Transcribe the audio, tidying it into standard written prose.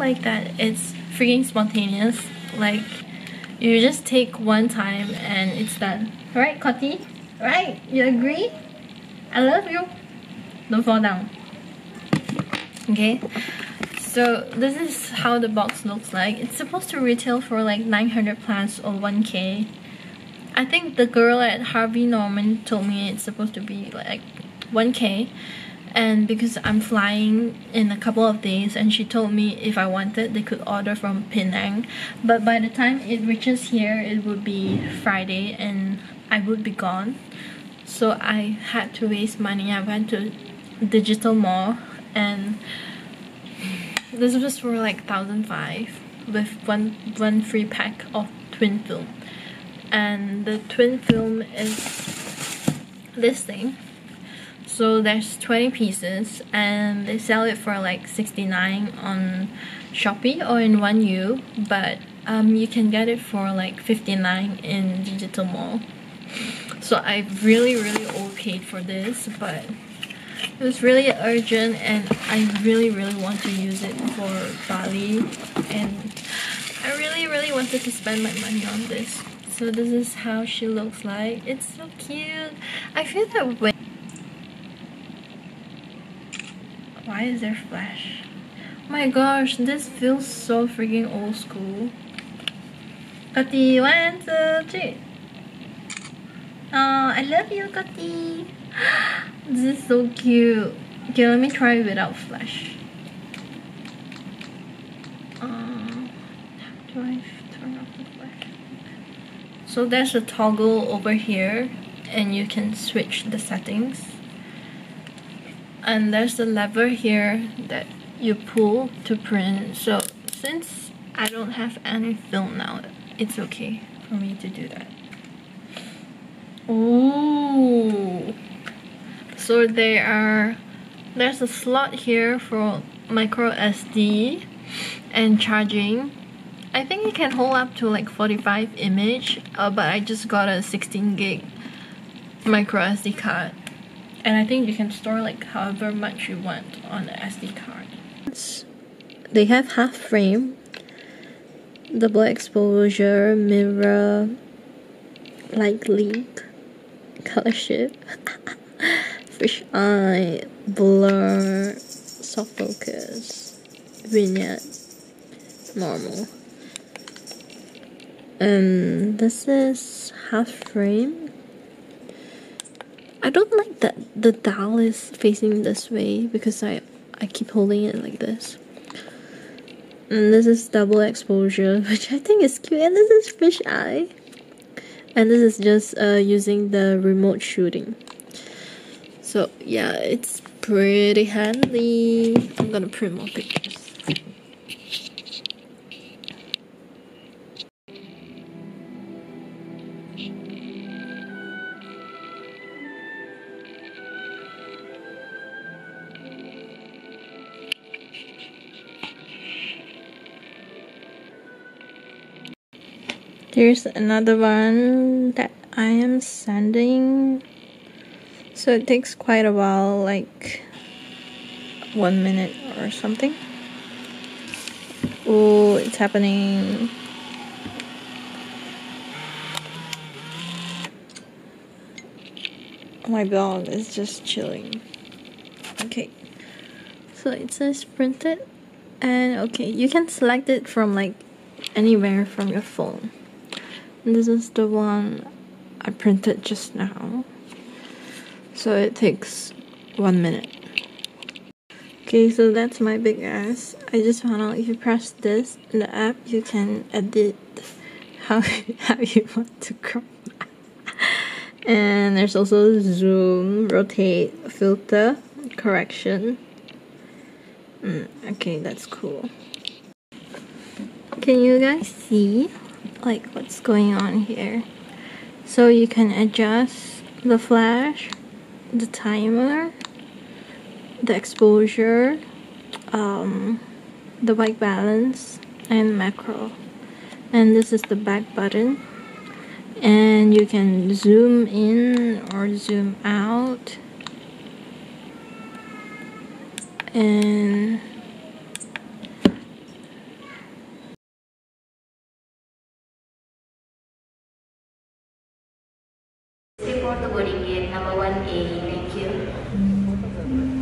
like that it's freaking spontaneous. Like, you just take one time and it's done. Right, Cotty? Right? You agree? I love you. Don't fall down. Okay. So this is how the box looks like. It's supposed to retail for like 900 plus or 1k. I think the girl at Harvey Norman told me it's supposed to be like 1k, and because I'm flying in a couple of days, and she told me if I wanted they could order from Penang, but by the time it reaches here it would be Friday and I would be gone. So I had to waste money. I went to Digital Mall and this was for like 1,500 with one free pack of twin film. And the twin film is this thing. So there's 20 pieces and they sell it for like 69 on Shopee or in 1U, but you can get it for like 59 in Digital Mall. So I really overpaid for this, but it was really urgent and I really want to use it for Bali, and I really wanted to spend my money on this. So this is how she looks like. It's so cute. I feel that way. Why is there flash? Oh my gosh, this feels so freaking old school. Kati, 1, 2, 3. Oh, I love you, Kati. This is so cute. Okay, let me try it without flash. How do I turn off the flash? So there's a toggle over here and you can switch the settings. And there's a lever here that you pull to print. So since I don't have any film now, it's okay for me to do that. Ooh. So there's a slot here for micro SD and charging. I think it can hold up to like 45 image, but I just got a 16 gig micro SD card. And I think you can store like however much you want on the SD card. They have half frame, double exposure, mirror, light leak, color shift, fish eye, blur, soft focus, vignette, normal. And this is half frame. I don't like that the dial is facing this way because I keep holding it like this. And this is double exposure, which I think is cute. And this is fish eye. And this is just using the remote shooting. So yeah, it's pretty handy. I'm gonna print more pictures. Here's another one that I am sending. So it takes quite a while, like 1 minute or something. Oh, it's happening. My dog is just chilling. Okay. So it says printed. And okay, you can select it from like anywhere from your phone. And this is the one I printed just now. So it takes 1 minute. Okay, so that's my big ass. I just found out if you press this in the app, you can edit how you want to crop. And there's also zoom, rotate, filter, correction. Okay, that's cool. Can you guys see like what's going on here? So you can adjust the flash, the timer, the exposure, the white balance, and macro. And this is the back button. And you can zoom in or zoom out. And on the boarding gate number 1A. Thank you.